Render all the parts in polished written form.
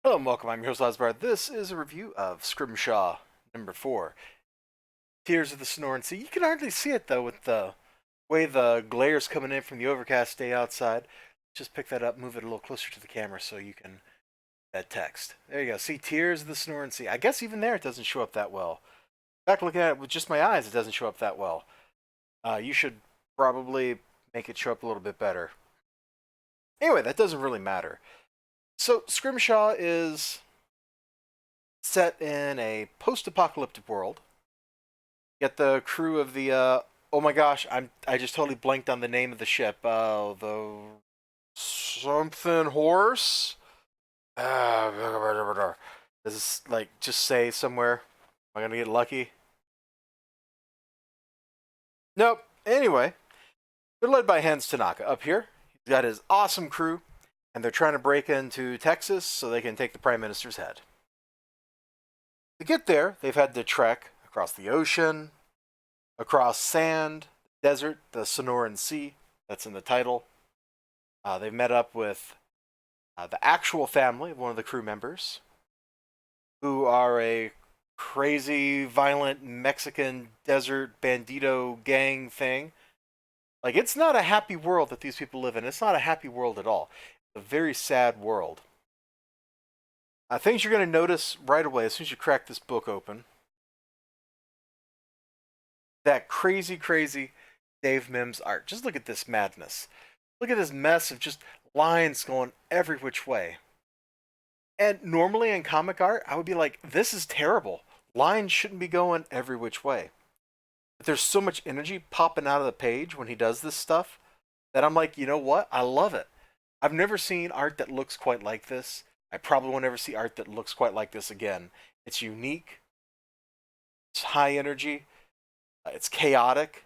Hello and welcome, I'm your host Elizibar. This is a review of Scrimshaw number 4, Tears of the Sonoran Sea. You can hardly see it though with the way the glare's coming in from the overcast day outside. Just pick that up, move it a little closer to the camera so you can that text. There you go. See, Tears of the Sonoran Sea. I guess even there it doesn't show up that well. In fact, looking at it with just my eyes, it doesn't show up that well. You should probably make it show up a little bit better. Anyway, that doesn't really matter. So, Scrimshaw is set in a post-apocalyptic world. Get the crew of the oh my gosh, I just totally blanked on the name of the ship. The something horse. Does this like just say somewhere? Am I gonna get lucky? Nope. Anyway, they're led by Hans Tanaka up here. He's got his awesome crew, and they're trying to break into Texas so they can take the Prime Minister's head. To get there, they've had to trek across the ocean, across sand, desert, the Sonoran Sea. That's in the title. They've met up with the actual family of one of the crew members, who are a crazy, violent Mexican desert bandito gang thing. Like, it's not a happy world that these people live in. It's not a happy world at all. It's a very sad world. Things you're going to notice right away as soon as you crack this book open. That crazy, crazy Dave Mims art. Just look at this madness. Look at this mess of just lines going every which way. And normally in comic art, I would be like, this is terrible. Lines shouldn't be going every which way. But there's so much energy popping out of the page when he does this stuff that I'm like, you know what? I love it. I've never seen art that looks quite like this. I probably will never see art that looks quite like this again. It's unique. It's high energy. It's chaotic.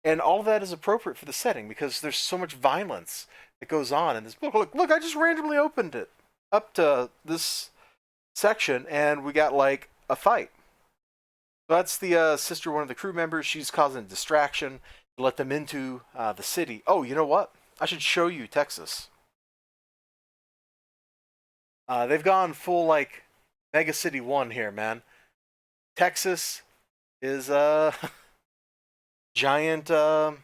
And all of that is appropriate for the setting because there's so much violence that goes on in this book. Look, I just randomly opened it up to this section and we got like a fight. So that's the sister, one of the crew members. She's causing a distraction to let them into the city. Oh, you know what? I should show you Texas. They've gone full like Mega City 1 here, man. Texas is giant yeah,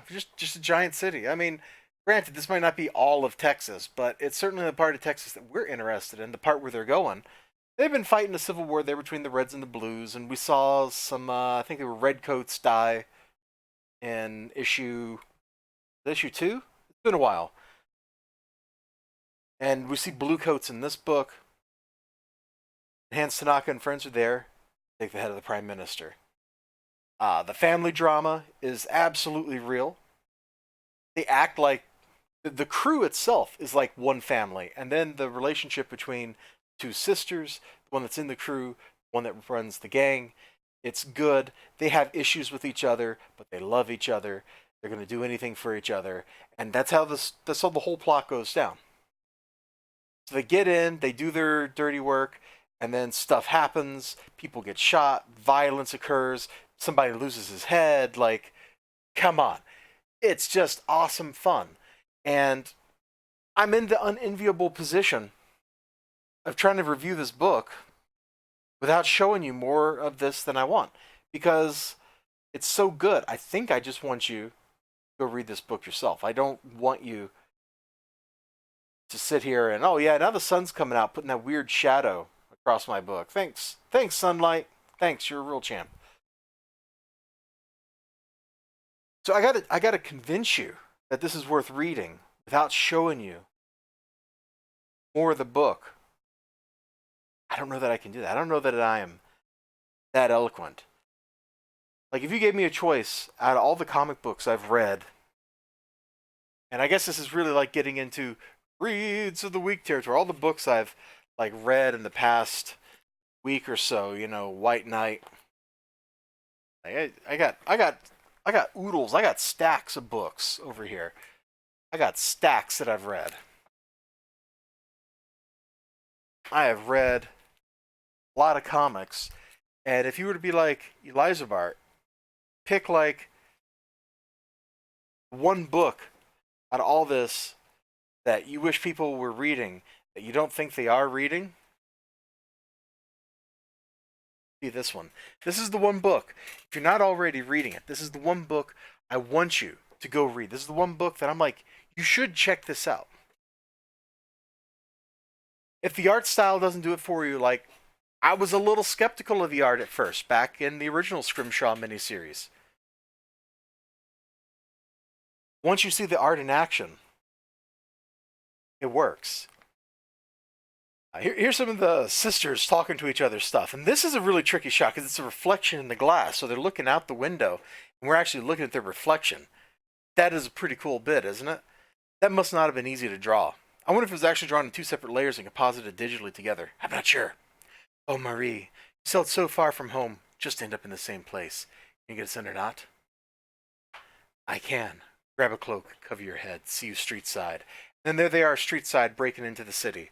just a giant city. I mean, granted this might not be all of Texas, but it's certainly the part of Texas that we're interested in, the part where they're going. They've been fighting a civil war there between the Reds and the Blues, and we saw some I think they were redcoats die in issue 2. It's been a while. And we see bluecoats in this book. Hans Tanaka and friends are there. Take the head of the Prime Minister. The family drama is absolutely real. They act like the crew itself is like one family, and then the relationship between two sisters, the one that's in the crew, the one that runs the gang, it's good. They have issues with each other, but they love each other. They're going to do anything for each other, and that's how the whole plot goes down. So they get in, they do their dirty work, and then stuff happens. People get shot, violence occurs, somebody loses his head. Like, come on. It's just awesome fun. And I'm in the unenviable position of trying to review this book without showing you more of this than I want. Because it's so good. I think I just want you to go read this book yourself. I don't want you to sit here and, oh yeah, now the sun's coming out, putting that weird shadow across my book. Thanks. Thanks, sunlight. Thanks, you're a real champ. So I gotta convince you that this is worth reading without showing you more of the book. I don't know that I can do that. I don't know that I am that eloquent. Like, if you gave me a choice out of all the comic books I've read, and I guess this is really like getting into reads of the week territory, all the books I've like read in the past week or so, you know, White Knight. I got oodles. I got stacks of books over here. I got stacks that I've read. I have read a lot of comics, and if you were to be like Elizibar, pick like one book out of all this that you wish people were reading that you don't think they are reading? See this one. This is the one book. If you're not already reading it, this is the one book I want you to go read. This is the one book that I'm like, you should check this out. If the art style doesn't do it for you, like, I was a little skeptical of the art at first, back in the original Scrimshaw miniseries. Once you see the art in action, it works. Here's some of the sisters talking to each other stuff. And this is a really tricky shot because it's a reflection in the glass. So they're looking out the window and we're actually looking at their reflection. That is a pretty cool bit, isn't it? That must not have been easy to draw. I wonder if it was actually drawn in two separate layers and composited digitally together. I'm not sure. Oh, Marie, you sailed so far from home just to end up in the same place. Can you get us under knot? I can. Grab a cloak, cover your head, see you street side. And there they are, street side, breaking into the city.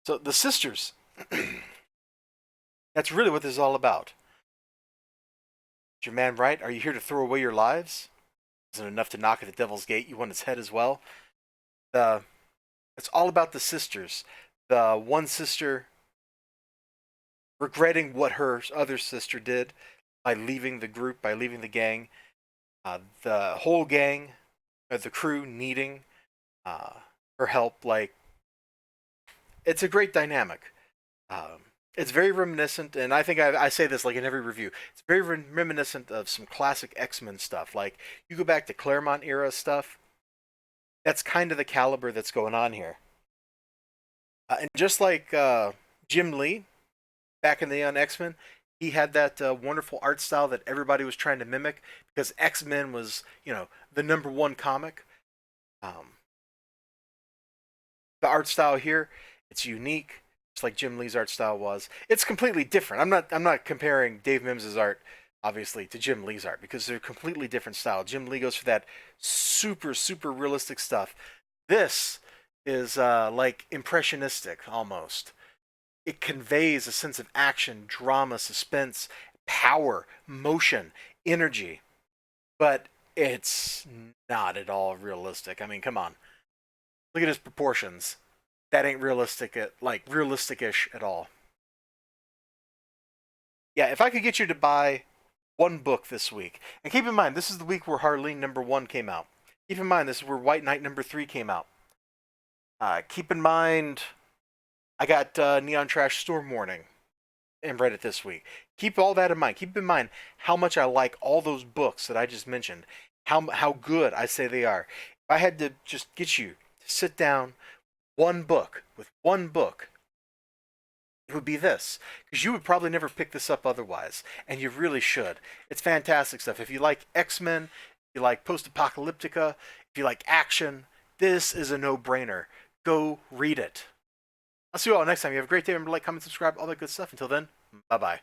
So the sisters, that's really what this is all about. Is your man right? Are you here to throw away your lives? Isn't it enough to knock at the devil's gate? You want his head as well? It's all about the sisters. The one sister regretting what her other sister did by leaving the group, by leaving the gang. The whole gang, the crew needing her help. Like, it's a great dynamic. It's very reminiscent, and I think I say this like in every review. It's very reminiscent of some classic X-Men stuff. Like, you go back to Claremont era stuff. That's kind of the caliber that's going on here. And just like Jim Lee back in the on X-Men, he had that wonderful art style that everybody was trying to mimic because X-Men was, the number one comic. The art style here, it's unique, just like Jim Lee's art style was. It's completely different. I'm not comparing Dave Mims's art, obviously, to Jim Lee's art because they're completely different style. Jim Lee goes for that super, super realistic stuff. This is like impressionistic almost. It conveys a sense of action, drama, suspense, power, motion, energy, but it's not at all realistic. I mean, come on. Look at his proportions. That ain't realistic, realistic-ish at all. Yeah, if I could get you to buy one book this week, and keep in mind, this is the week where Harleen #1 came out. Keep in mind, this is where White Knight #3 came out. Keep in mind, I got Neon Trash Storm Warning and read it this week. Keep all that in mind. Keep in mind how much I like all those books that I just mentioned. How good I say they are. If I had to just get you to sit down with one book, it would be this. Because you would probably never pick this up otherwise. And you really should. It's fantastic stuff. If you like X-Men, if you like post-apocalyptica, if you like action, this is a no-brainer. Go read it. I'll see you all next time. You have a great day. Remember to like, comment, subscribe, all that good stuff. Until then, bye-bye.